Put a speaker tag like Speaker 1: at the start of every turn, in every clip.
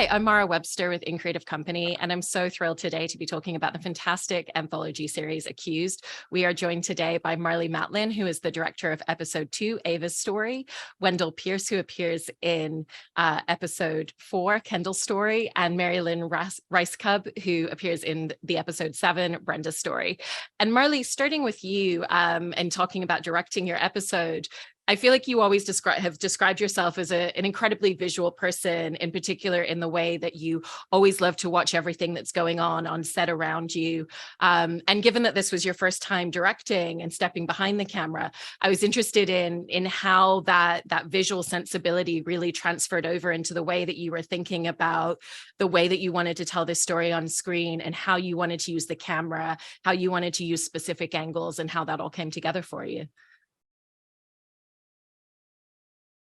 Speaker 1: Hi, I'm Mara Webster with In Creative Company, and I'm so thrilled today to be talking about the fantastic anthology series Accused. We are joined today by Marlee Matlin, who is the director of episode 2, Ava's Story, Wendell Pierce, who appears in episode 4, Kendall's Story, and Mary Lynn Rajskub, who appears in the episode 7, Brenda's Story. And Marlee, starting with you and talking about directing your episode, I feel like you always have described yourself as an incredibly visual person, in particular in the way that you always love to watch everything that's going on set around you. And given that this was your first time directing and stepping behind the camera, I was interested in how that visual sensibility really transferred over into the way that you were thinking about the way that you wanted to tell this story on screen and how you wanted to use the camera, how you wanted to use specific angles, and how that all came together for you.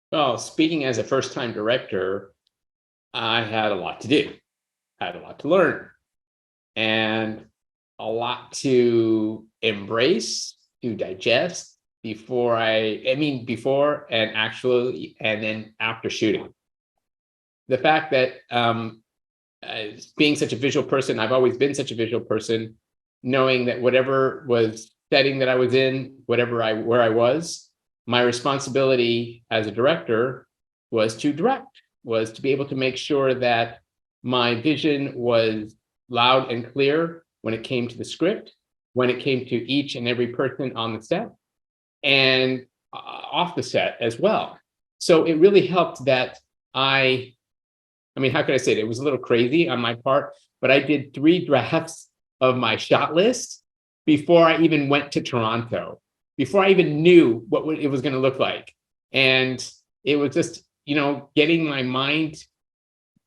Speaker 2: Well, speaking as a first-time director, I had a lot to do. I had a lot to learn and a lot to embrace, to digest before and actually, and then after shooting. The fact that being such a visual person, I've always been such a visual person, knowing that whatever was setting that I was in, where I was, my responsibility as a director was to direct, was to be able to make sure that my vision was loud and clear when it came to the script, when it came to each and every person on the set, and off the set as well. So it really helped that how could I say it? It was a little crazy on my part, but I did 3 drafts of my shot list before I even went to Toronto, before I even knew what it was going to look like. And it was just, getting my mind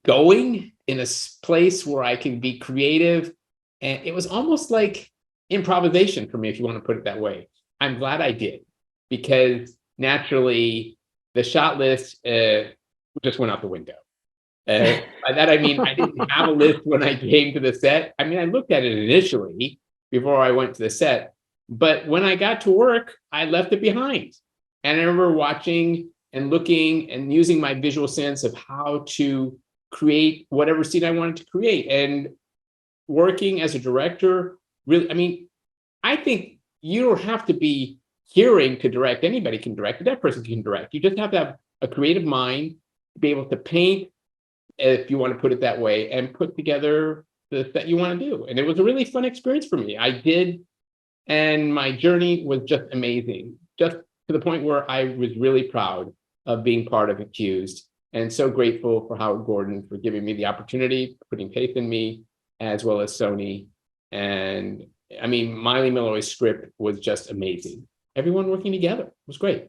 Speaker 2: going in a place where I can be creative. And it was almost like improvisation for me, if you want to put it that way. I'm glad I did, because naturally the shot list just went out the window. By that, I mean, I didn't have a list when I came to the set. I looked at it initially before I went to the set. But when I got to work, I left it behind. And I remember watching and looking and using my visual sense of how to create whatever scene I wanted to create. And working as a director, really, I think you don't have to be hearing to direct. Anybody can direct. That person can direct. You just have to have a creative mind to be able to paint, if you want to put it that way, and put together the set you want to do. And it was a really fun experience for me. I did. And my journey was just amazing, just to the point where I was really proud of being part of Accused, and so grateful for Howard Gordon for giving me the opportunity, putting faith in me, as well as Sony. And Marlee Malloy's script was just amazing. Everyone working together was great.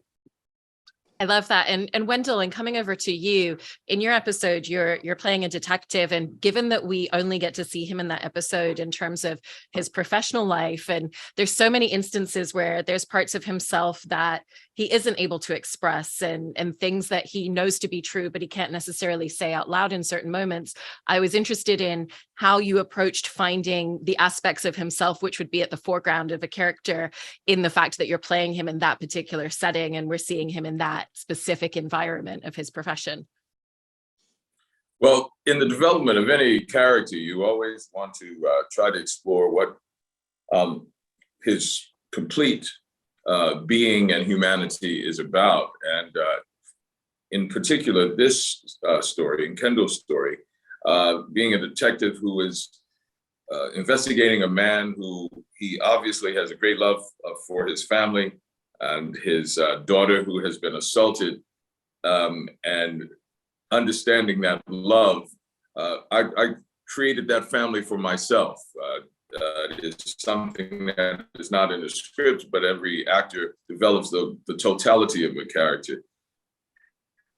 Speaker 1: I love that. And Wendell, and coming over to you, in your episode, you're playing a detective, and given that we only get to see him in that episode in terms of his professional life, and there's so many instances where there's parts of himself that he isn't able to express, and things that he knows to be true, but he can't necessarily say out loud in certain moments. I was interested in how you approached finding the aspects of himself which would be at the foreground of a character, in the fact that you're playing him in that particular setting and we're seeing him in that specific environment of his profession.
Speaker 3: Well, in the development of any character, you always want to try to explore what his complete being and humanity is about. And in particular, this story, in Kendall's story, being a detective who is investigating a man who he obviously has a great love for his family and his daughter who has been assaulted, and understanding that love, I created that family for myself. It is something that is not in the script, but every actor develops the totality of a character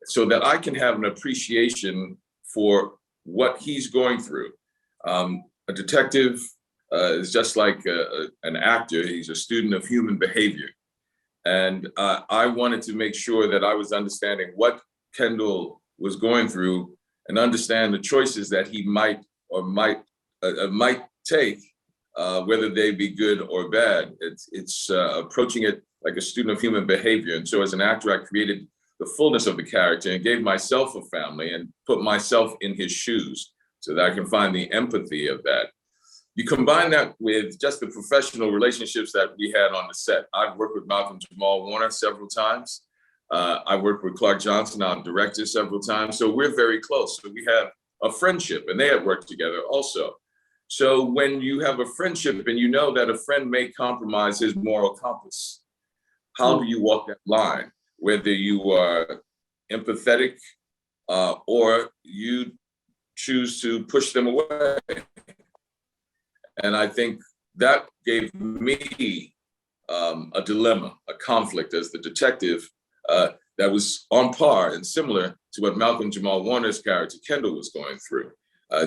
Speaker 3: so that I can have an appreciation for what he's going through. A detective is just like an actor. He's a student of human behavior. And I wanted to make sure that I was understanding what Kendall was going through and understand the choices that he might take, whether they be good or bad. It's approaching it like a student of human behavior. And so as an actor, I created the fullness of the character and gave myself a family and put myself in his shoes so that I can find the empathy of that. You combine that with just the professional relationships that we had on the set. I've worked with Malcolm Jamal Warner several times. I worked with Clark Johnson, our director, several times. So we're very close. So we have a friendship, and they have worked together also. So when you have a friendship and you know that a friend may compromise his moral compass, how do you walk that line? Whether you are empathetic or you choose to push them away. And I think that gave me a dilemma, a conflict as the detective that was on par and similar to what Malcolm Jamal Warner's character, Kendall, was going through.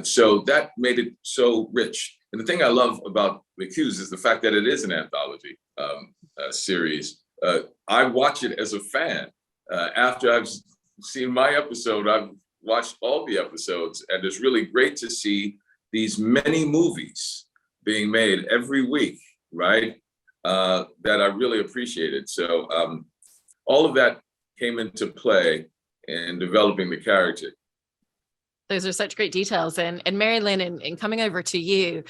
Speaker 3: So that made it so rich. And the thing I love about The Accused is the fact that it is an anthology series. I watch it as a fan. After I've seen my episode, I've watched all the episodes, and it's really great to see these many movies being made every week, right? That I really appreciated. So all of that came into play in developing the character.
Speaker 1: Those are such great details. And Mary Lynn, in coming over to you,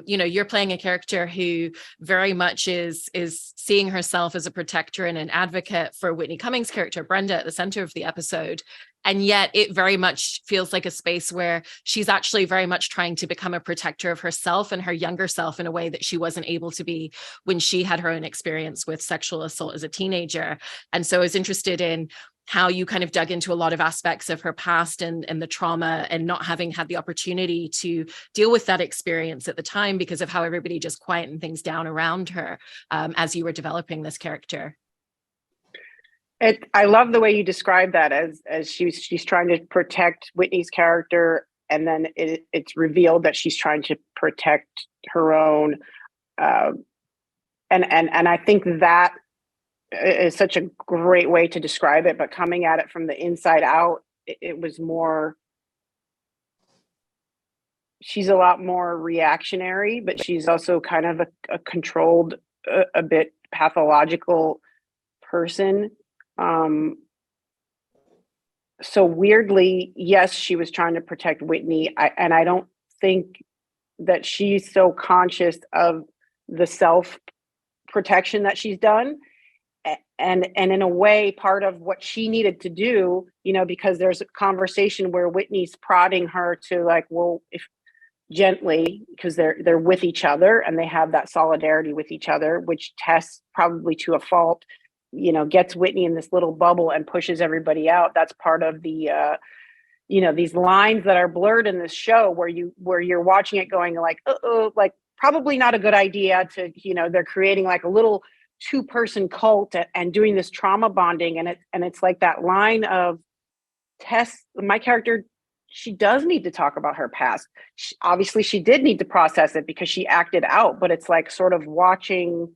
Speaker 1: you're playing a character who very much is seeing herself as a protector and an advocate for Whitney Cummings' character, Brenda, at the center of the episode. And yet it very much feels like a space where she's actually very much trying to become a protector of herself and her younger self in a way that she wasn't able to be when she had her own experience with sexual assault as a teenager. And so I was interested in how you kind of dug into a lot of aspects of her past and the trauma and not having had the opportunity to deal with that experience at the time because of how everybody just quietened things down around her as you were developing this character.
Speaker 4: I love the way you describe that as she's trying to protect Whitney's character, and then it's revealed that she's trying to protect her own. And I think that is such a great way to describe it, but coming at it from the inside out, it was more, she's a lot more reactionary, but she's also kind of a controlled, a bit pathological person. So weirdly, yes, she was trying to protect Whitney. And I don't think that she's so conscious of the self-protection that she's done. And in a way, part of what she needed to do, because there's a conversation where Whitney's prodding her to like, well, if gently, because they're with each other and they have that solidarity with each other, which Tess, probably to a fault, gets Whitney in this little bubble and pushes everybody out. That's part of the, these lines that are blurred in this show where you're watching it going like, like probably not a good idea to, they're creating like a little 2-person cult and doing this trauma bonding. And it's like that line of Tess, my character, she does need to talk about her past. Obviously she did need to process it because she acted out, but it's like sort of watching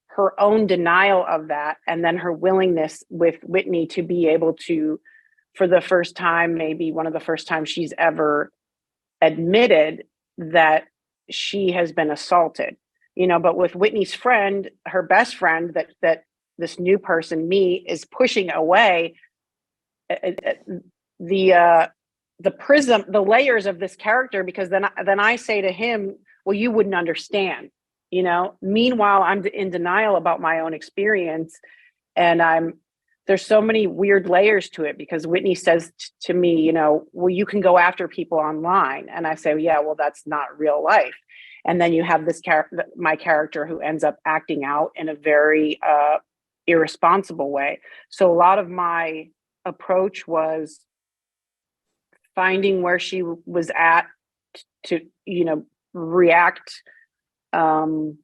Speaker 4: her own denial of that. And then her willingness with Whitney to be able to, for the first time, maybe one of the first times she's ever admitted that she has been assaulted. But with Whitney's friend, her best friend, that this new person, me, is pushing away, the prism, the layers of this character, because then I say to him, well, you wouldn't understand, Meanwhile, I'm in denial about my own experience, and there's so many weird layers to it, because Whitney says to me, well, you can go after people online, and I say, yeah, well, that's not real life. And then you have this my character who ends up acting out in a very irresponsible way. So a lot of my approach was finding where she was at to, react. And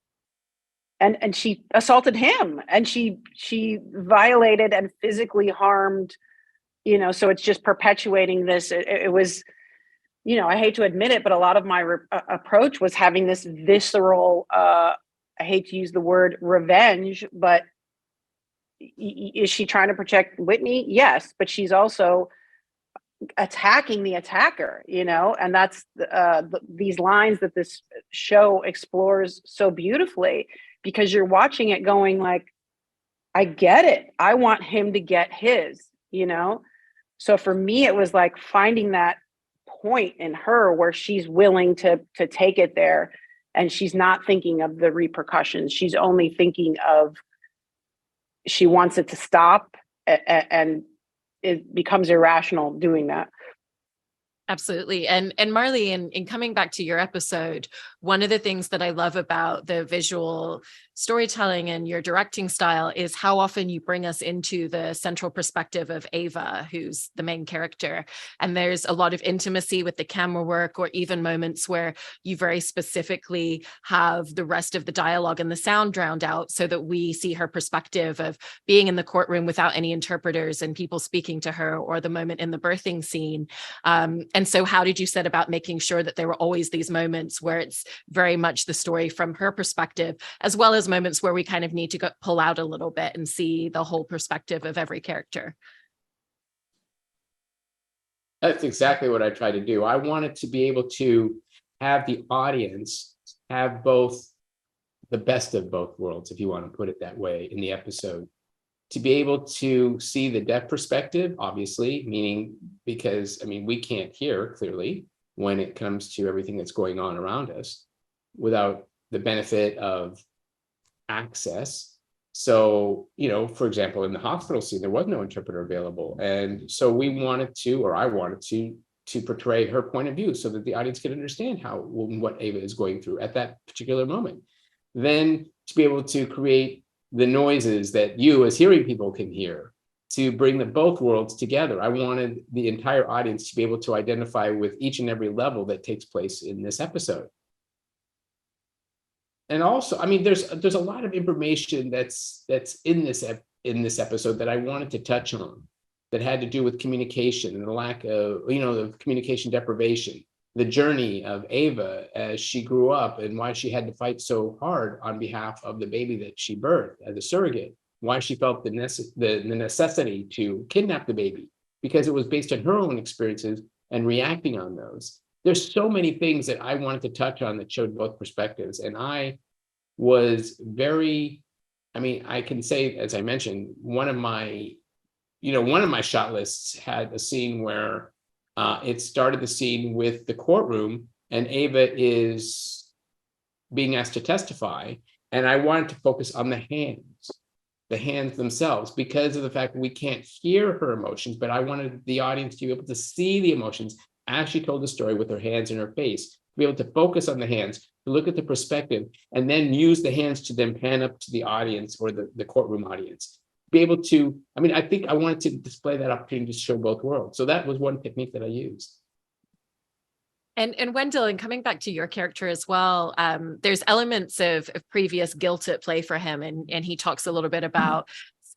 Speaker 4: she assaulted him, and she violated and physically harmed, so it's just perpetuating this. It was, I hate to admit it, but a lot of my approach was having this visceral, I hate to use the word revenge, but is she trying to protect Whitney? Yes, but she's also attacking the attacker, and that's these lines that this show explores so beautifully, because you're watching it going like, I get it. I want him to get his, you know? So for me, it was like finding that point in her where she's willing to take it there, and she's not thinking of the repercussions. She's only thinking of, she wants it to stop, and it becomes irrational doing that.
Speaker 1: Absolutely. And Marlee, in coming back to your episode, one of the things that I love about the visual storytelling and your directing style is how often you bring us into the central perspective of Ava, who's the main character. And there's a lot of intimacy with the camera work, or even moments where you very specifically have the rest of the dialogue and the sound drowned out so that we see her perspective of being in the courtroom without any interpreters and people speaking to her, or the moment in the birthing scene. And so how did you set about making sure that there were always these moments where it's very much the story from her perspective, as well as moments where we kind of need to pull out a little bit and see the whole perspective of every character?
Speaker 2: That's exactly what I try to do. I wanted to be able to have the audience have both, the best of both worlds, if you want to put it that way, in the episode. To be able to see the deaf perspective, obviously, meaning because, I mean, we can't hear clearly when it comes to everything that's going on around us without the benefit of access. So, you know, for example, in the hospital scene, there was no interpreter available. And so we wanted to, or I wanted to portray her point of view so that the audience could understand what Ava is going through at that particular moment. Then to be able to create the noises that you as hearing people can hear, to bring both worlds together. I wanted the entire audience to be able to identify with each and every level that takes place in this episode. And also, I mean, there's a lot of information that's in this episode that I wanted to touch on, that had to do with communication and the lack of, you know, the communication deprivation, the journey of Ava as she grew up and why she had to fight so hard on behalf of the baby that she birthed as a surrogate, why she felt the necessity to kidnap the baby, because it was based on her own experiences and reacting on those. There's so many things that I wanted to touch on that showed both perspectives. And I was very, I mean, I can say, as I mentioned, one of my shot lists had a scene where it started the scene with the courtroom and Ava is being asked to testify. And I wanted to focus on the hands themselves, because of the fact that we can't hear her emotions, but I wanted the audience to be able to see the emotions as she told the story with her hands in her face, to be able to focus on the hands, to look at the perspective, and then use the hands to then pan up to the audience or the courtroom audience. Be able to, I mean, I think I wanted to display that opportunity to show both worlds. So that was one technique that I used.
Speaker 1: And Wendell, and coming back to your character as well, there's elements of previous guilt at play for him. And he talks a little bit about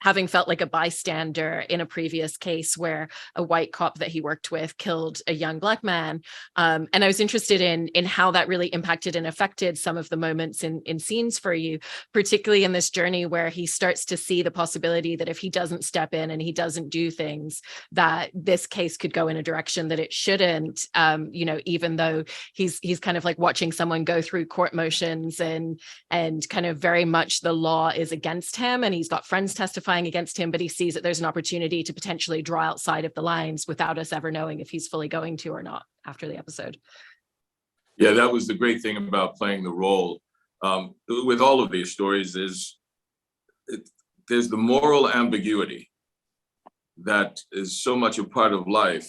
Speaker 1: having felt like a bystander in a previous case where a white cop that he worked with killed a young Black man. And I was interested in how that really impacted and affected some of the moments in scenes for you, particularly in this journey where he starts to see the possibility that if he doesn't step in and he doesn't do things, that this case could go in a direction that it shouldn't, you know, even though he's kind of like watching someone go through court motions and kind of very much the law is against him, and he's got friends testifying against him, but he sees that there's an opportunity to potentially draw outside of the lines without us ever knowing if he's fully going to or not after the episode.
Speaker 3: Yeah, that was the great thing about playing the role. With all of these stories, there's the moral ambiguity that is so much a part of life,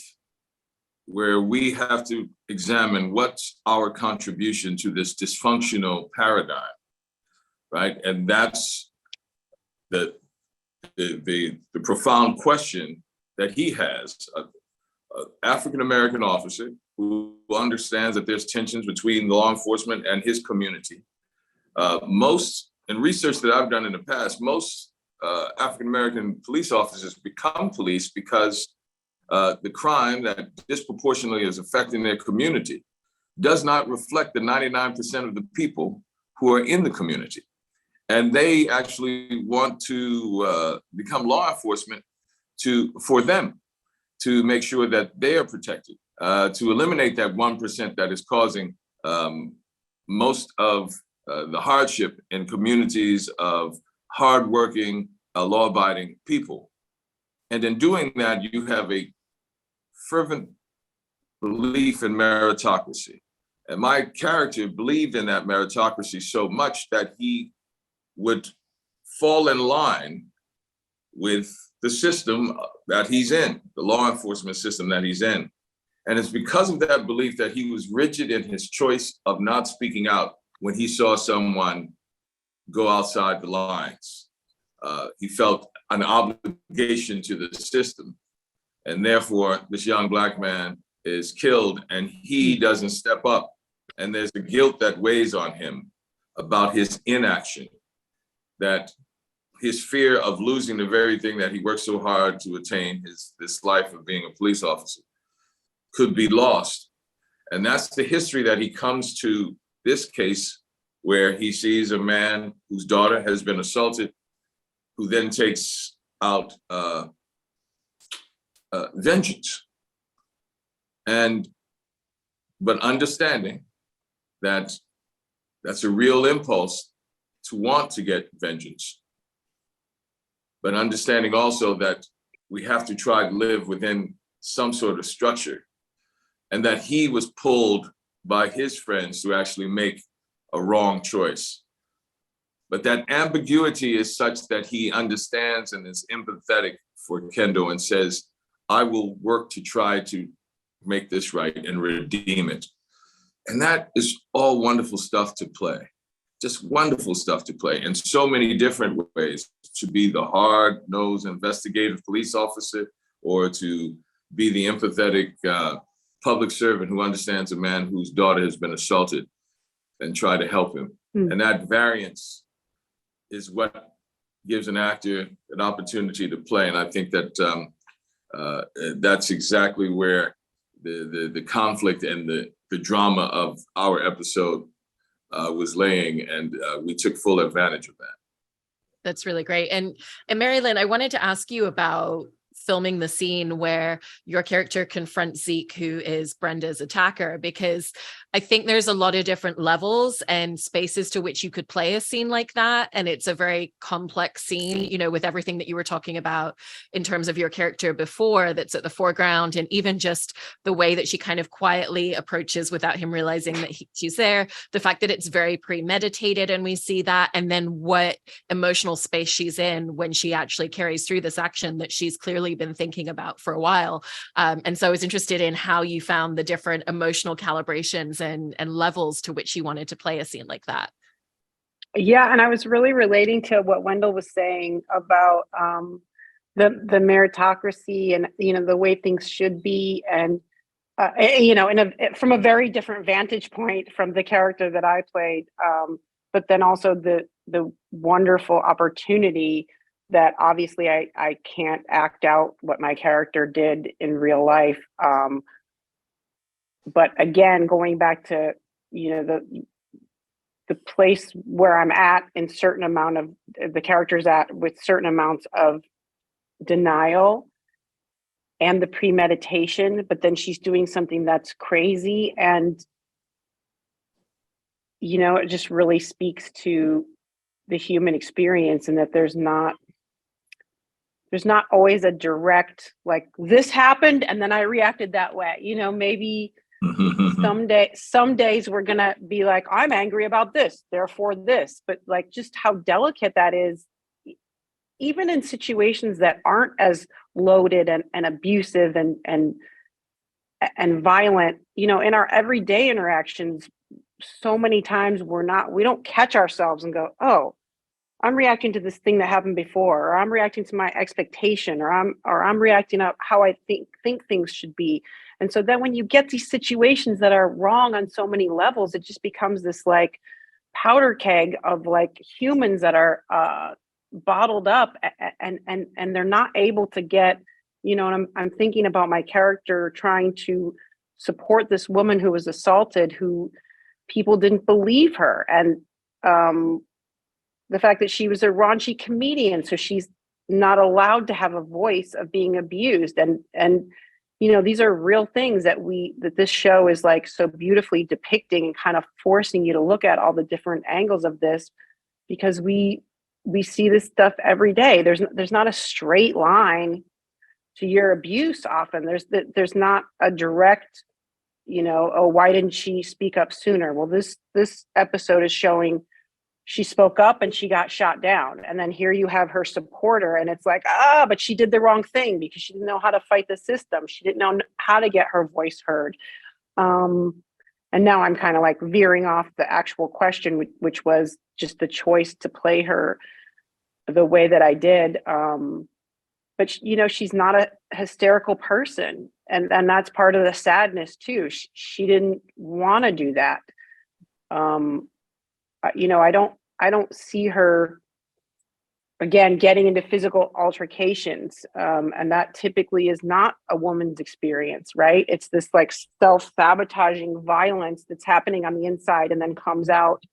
Speaker 3: where we have to examine what's our contribution to this dysfunctional paradigm, right? And that's the profound question that he has. An African-American officer who understands that there's tensions between law enforcement and his community. Most, in research that I've done in the past, most African-American police officers become police because the crime that disproportionately is affecting their community does not reflect the 99% of the people who are in the community. And they actually want to become law enforcement for them, to make sure that they are protected, to eliminate that 1% that is causing most of the hardship in communities of hardworking, law-abiding people. And in doing that, you have a fervent belief in meritocracy. And my character believed in that meritocracy so much that he would fall in line with the system that he's in, the law enforcement system that he's in. And it's because of that belief that he was rigid in his choice of not speaking out when he saw someone go outside the lines. He felt an obligation to the system. And therefore, this young Black man is killed and he doesn't step up. And there's a guilt that weighs on him about his inaction, that his fear of losing the very thing that he worked so hard to attain, this life of being a police officer, could be lost. And that's the history that he comes to this case, where he sees a man whose daughter has been assaulted, who then takes out vengeance. But understanding that that's a real impulse to want to get vengeance. But understanding also that we have to try to live within some sort of structure, and that he was pulled by his friends to actually make a wrong choice. But that ambiguity is such that he understands and is empathetic for Kendall and says, I will work to try to make this right and redeem it. And that is all wonderful stuff to play, just wonderful stuff to play in so many different ways, to be the hard-nosed investigative police officer, or to be the empathetic public servant who understands a man whose daughter has been assaulted and try to help him. And that variance is what gives an actor an opportunity to play. And I think that that's exactly where the conflict and the drama of our episode was laying, and we took full advantage of that.
Speaker 1: That's really great. And Mary Lynn, I wanted to ask you about filming the scene where your character confronts Zeke, who is Brenda's attacker, because I think there's a lot of different levels and spaces to which you could play a scene like that. And it's a very complex scene, you know, with everything that you were talking about in terms of your character before that's at the foreground, and even just the way that she kind of quietly approaches without him realizing that she's there, the fact that it's very premeditated and we see that, and then what emotional space she's in when she actually carries through this action that she's clearly been thinking about for a while. And so I was interested in how you found the different emotional calibrations and levels to which you wanted to play a scene like that.
Speaker 4: Yeah, and I was really relating to what Wendell was saying about the meritocracy and, you know, the way things should be, and you know, from a very different vantage point from the character that I played, but then also the wonderful opportunity that obviously I can't act out what my character did in real life. But again, going back to, you know, the place where I'm at in certain amount of the character's at with certain amounts of denial and the premeditation, but then she's doing something that's crazy. And, you know, it just really speaks to the human experience, and that there's not always a direct, like, this happened and then I reacted that way. You know, maybe some days we're gonna be like, I'm angry about this, therefore this, but like just how delicate that is, even in situations that aren't as loaded and abusive and violent, you know, in our everyday interactions, so many times we don't catch ourselves and go, oh, I'm reacting to this thing that happened before, or I'm reacting to my expectation, or I'm reacting to how I think things should be. And so then when you get these situations that are wrong on so many levels, it just becomes this like powder keg of like humans that are bottled up, and they're not able to get, you know, and I'm thinking about my character trying to support this woman who was assaulted, who people didn't believe her. And the fact that she was a raunchy comedian, so she's not allowed to have a voice of being abused. And you know, these are real things that this show is like so beautifully depicting and kind of forcing you to look at all the different angles of this, because we we see this stuff every day. There's not a straight line to your abuse. Often there's not a direct, oh, why didn't she speak up sooner? Well, this episode is showing she spoke up and she got shot down. And then here you have her supporter, and it's like, but she did the wrong thing because she didn't know how to fight the system. She didn't know how to get her voice heard. And now I'm kind of like veering off the actual question, which was just the choice to play her the way that I did. But she's not a hysterical person. And that's part of the sadness too. She didn't want to do that. I don't see her, again, getting into physical altercations. And that typically is not a woman's experience, right? It's this like self-sabotaging violence that's happening on the inside and then comes out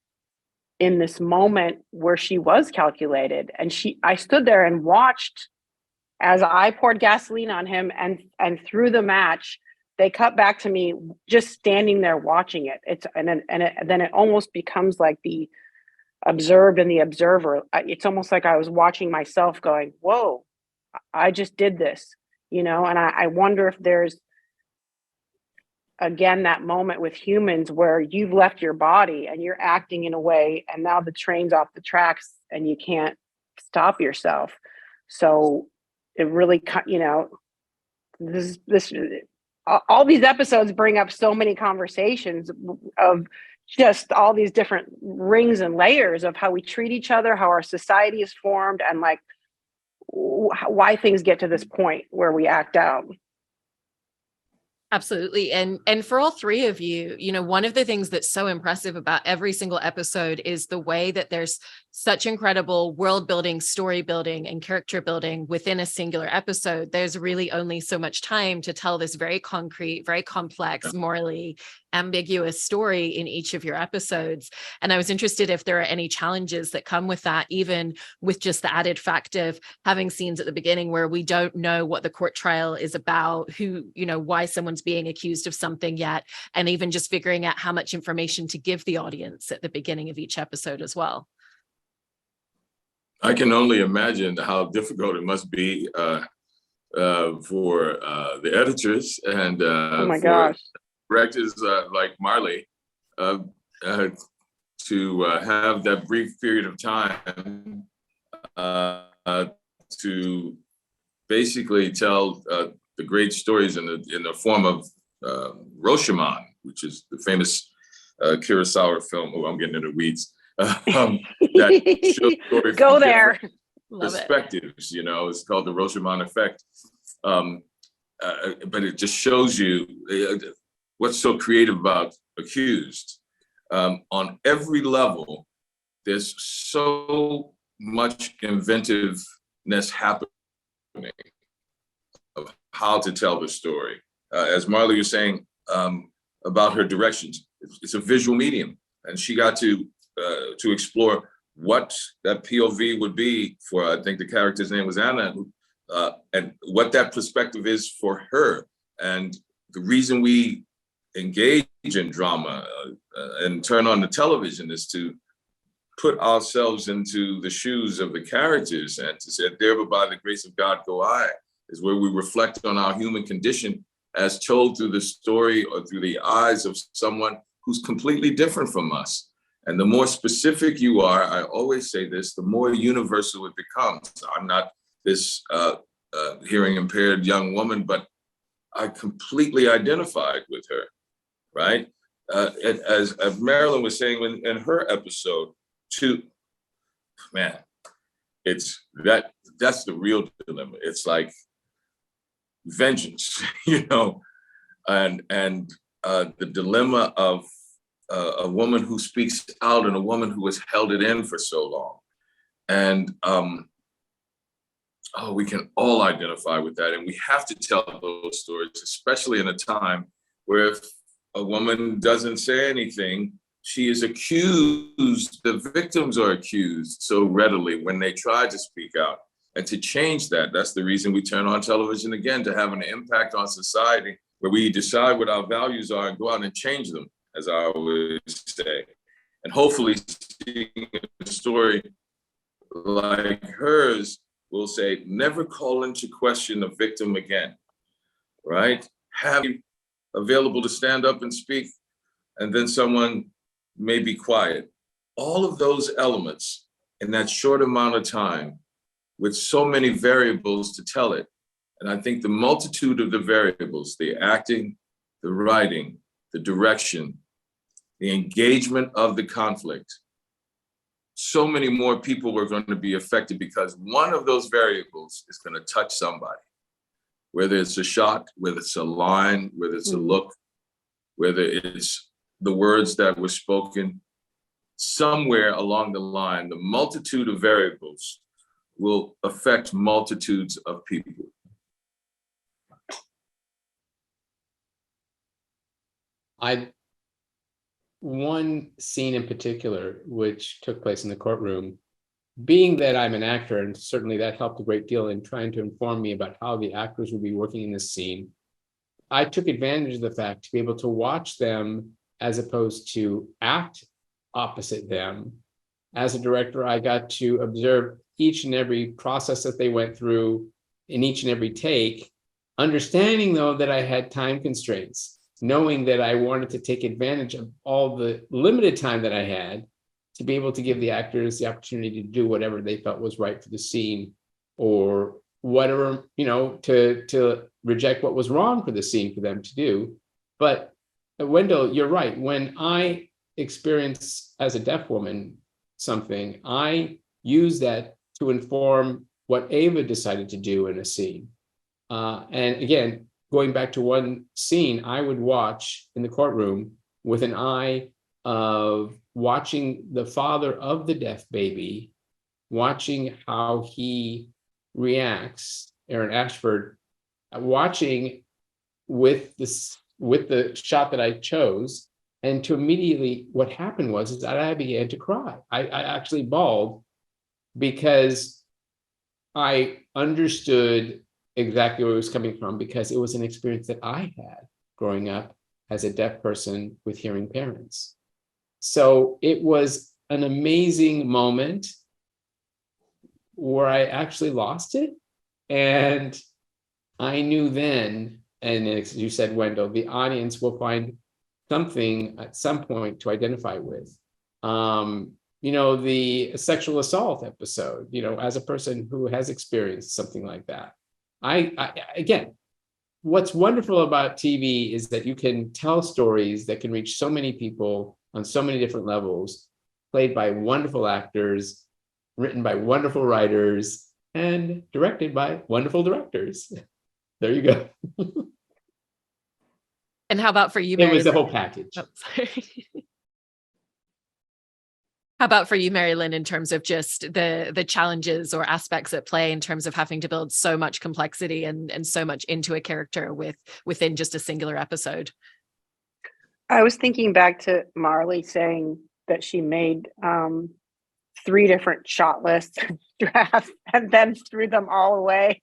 Speaker 4: in this moment where she was calculated. And I stood there and watched as I poured gasoline on him, and through the match, they cut back to me just standing there watching it. Then it almost becomes like the observed and the observer. It's almost like I was watching myself going, whoa, I just did this, and I wonder if there's, again, that moment with humans where you've left your body and you're acting in a way, and now the train's off the tracks and you can't stop yourself. So it really, all these episodes bring up so many conversations of just all these different rings and layers of how we treat each other, how our society is formed, and like why things get to this point where we act out.
Speaker 1: Absolutely. And for all three of you, one of the things that's so impressive about every single episode is the way that there's such incredible world building, story building, and character building within a singular episode. There's really only so much time to tell this very concrete, very complex, morally ambiguous story in each of your episodes. And I was interested if there are any challenges that come with that, even with just the added fact of having scenes at the beginning where we don't know what the court trial is about, why someone's being accused of something yet, and even just figuring out how much information to give the audience at the beginning of each episode as well.
Speaker 3: I can only imagine how difficult it must be for the editors and
Speaker 4: oh my
Speaker 3: for
Speaker 4: gosh.
Speaker 3: directors like Marlee to have that brief period of time to basically tell the great stories in the form of Rashomon, which is the famous Kurosawa film. Oh, I'm getting into the weeds. That shows story
Speaker 4: Go there.
Speaker 3: Perspectives, it's called the Rashomon effect. But it just shows you what's so creative about Accused. On every level, there's so much inventiveness happening of how to tell the story. As Marlee was saying about her directions, it's a visual medium, and she got to explore what that POV would be for, I think the character's name was Anna, and what that perspective is for her. And the reason we engage in drama and turn on the television is to put ourselves into the shoes of the characters and to say, there by the grace of God go I, is where we reflect on our human condition as told through the story or through the eyes of someone who's completely different from us. And the more specific you are, I always say this, the more universal it becomes. I'm not this hearing impaired young woman, but I completely identified with her, right? As Marilyn was saying in her episode, too, man, that's the real dilemma. It's like vengeance, and the dilemma of a woman who speaks out and a woman who has held it in for so long. And we can all identify with that. And we have to tell those stories, especially in a time where if a woman doesn't say anything, she is accused, the victims are accused so readily when they try to speak out. And to change that, that's the reason we turn on television again, to have an impact on society where we decide what our values are and go out and change them, as I always say. And hopefully seeing a story like hers will say, never call into question a victim again, right? Have you available to stand up and speak, and then someone may be quiet. All of those elements in that short amount of time with so many variables to tell it. And I think the multitude of the variables, the acting, the writing, the direction, the engagement of the conflict, so many more people are going to be affected because one of those variables is going to touch somebody, whether it's a shot, whether it's a line, whether it's a look, whether it's the words that were spoken. Somewhere along the line, the multitude of variables will affect multitudes of people.
Speaker 2: One scene in particular, which took place in the courtroom, being that I'm an actor, and certainly that helped a great deal in trying to inform me about how the actors would be working in this scene, I took advantage of the fact to be able to watch them as opposed to act opposite them. As a director, I got to observe each and every process that they went through in each and every take, understanding though that I had time constraints, knowing that I wanted to take advantage of all the limited time that I had to be able to give the actors the opportunity to do whatever they felt was right for the scene, or whatever, to reject what was wrong for the scene for them to do. But Wendell, you're right. When I experience as a deaf woman something, I use that to inform what Ava decided to do in a scene. And again, going back to one scene, I would watch in the courtroom with an eye of watching the father of the deaf baby, watching how he reacts, Aaron Ashford, watching with the shot that I chose, and to immediately, what happened was that I began to cry. I actually bawled because I understood exactly where it was coming from, because it was an experience that I had growing up as a deaf person with hearing parents. So it was an amazing moment where I actually lost it. And I knew then, and as you said, Wendell, the audience will find something at some point to identify with. The sexual assault episode, as a person who has experienced something like that. Again, what's wonderful about TV is that you can tell stories that can reach so many people on so many different levels, played by wonderful actors, written by wonderful writers, and directed by wonderful directors. There you go.
Speaker 1: And how about for you, Mary?
Speaker 2: It was the whole package.
Speaker 1: Oh, sorry. How about for you, Mary Lynn, in terms of just the challenges or aspects at play in terms of having to build so much complexity and so much into a character within just a singular episode?
Speaker 4: I was thinking back to Marlee saying that she made 3 different shot lists, drafts, and then threw them all away.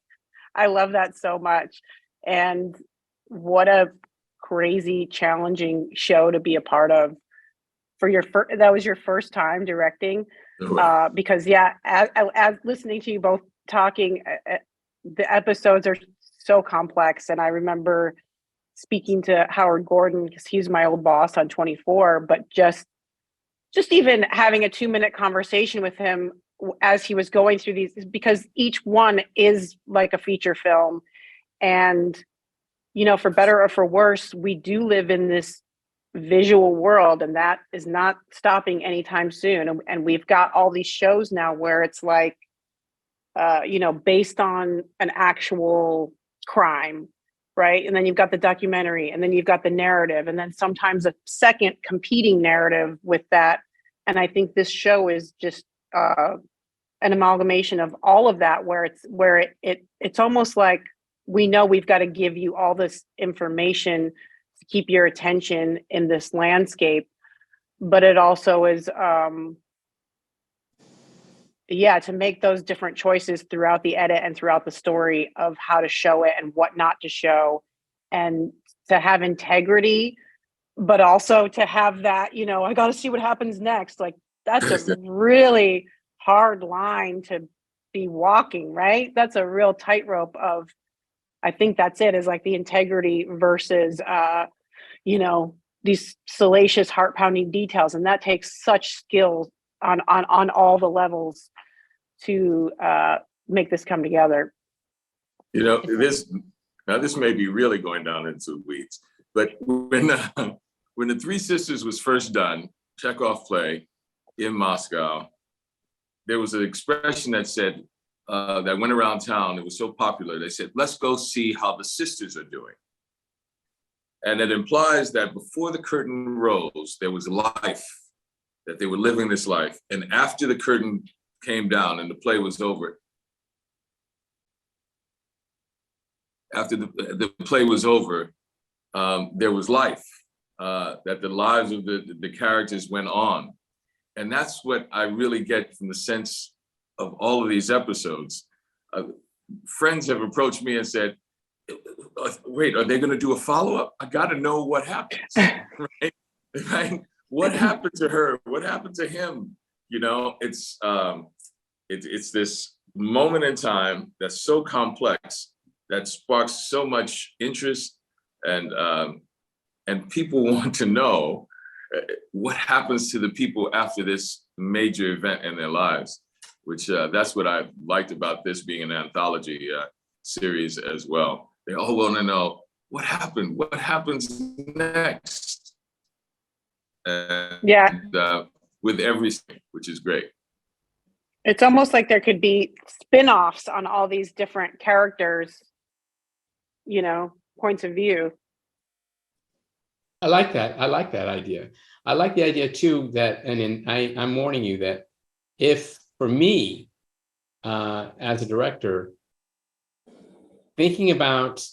Speaker 4: I love that so much. And what a crazy, challenging show to be a part of. That was your first time directing, because as listening to you both talking, the episodes are so complex. And I remember speaking to Howard Gordon, because he's my old boss on 24, but just even having a 2-minute conversation with him as he was going through these, because each one is like a feature film. And, for better or for worse, we do live in this visual world, and that is not stopping anytime soon. And we've got all these shows now where it's like, based on an actual crime, right? And then you've got the documentary, and then you've got the narrative, and then sometimes a second competing narrative with that. And I think this show is just an amalgamation of all of that, where it's almost like we know we've got to give you all this information to keep your attention in this landscape, but it also is to make those different choices throughout the edit and throughout the story of how to show it and what not to show, and to have integrity, but also to have that, I got to see what happens next. Like, that's a really hard line to be walking, right? That's a real tightrope of, I think that's it, is like the integrity versus, these salacious, heart pounding details. And that takes such skill on all the levels to make this come together.
Speaker 3: This may be really going down into the weeds, but when the Three Sisters was first done, Chekhov play in Moscow, there was an expression that said, that went around town. It was so popular. They said, let's go see how the sisters are doing. And it implies that before the curtain rose, there was life, that they were living this life. And after the curtain came down and the play was over, after the play was over, there was life, that the lives of the characters went on. And that's what I really get from the sense of all of these episodes. Friends have approached me and said, wait, are they going to do a follow-up? I got to know what happens, right? What happened to her? What happened to him? It's this moment in time that's so complex, that sparks so much interest, and people want to know what happens to the people after this major event in their lives, which that's what I liked about this being an anthology series as well. They all want to know what happened, what happens next. With everything, which is great.
Speaker 4: It's almost like there could be spin-offs on all these different characters, points of view.
Speaker 2: I like that. I like that idea. I like the idea too that, I'm warning you that if for me, as a director, thinking about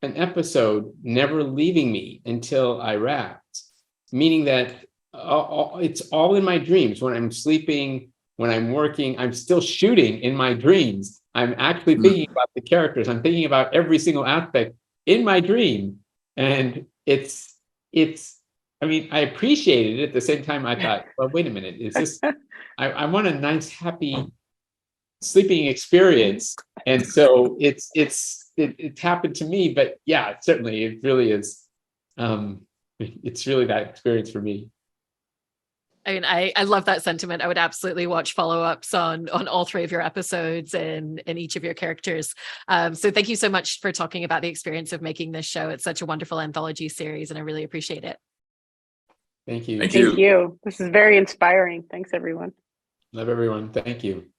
Speaker 2: an episode never leaving me until I wrapped, meaning that it's all in my dreams. When I'm sleeping, when I'm working, I'm still shooting in my dreams. I'm actually thinking about the characters. I'm thinking about every single aspect in my dream. And I appreciated it. At the same time, I thought, well, wait a minute, is this, I want a nice, happy sleeping experience. And so it happened to me, but yeah, certainly it really is. It's really that experience for me.
Speaker 1: I love that sentiment. I would absolutely watch follow-ups on all three of your episodes and each of your characters. So thank you so much for talking about the experience of making this show. It's such a wonderful anthology series, and I really appreciate it.
Speaker 2: Thank you.
Speaker 3: Thank
Speaker 4: you. This is very inspiring. Thanks, everyone.
Speaker 2: Love everyone. Thank you.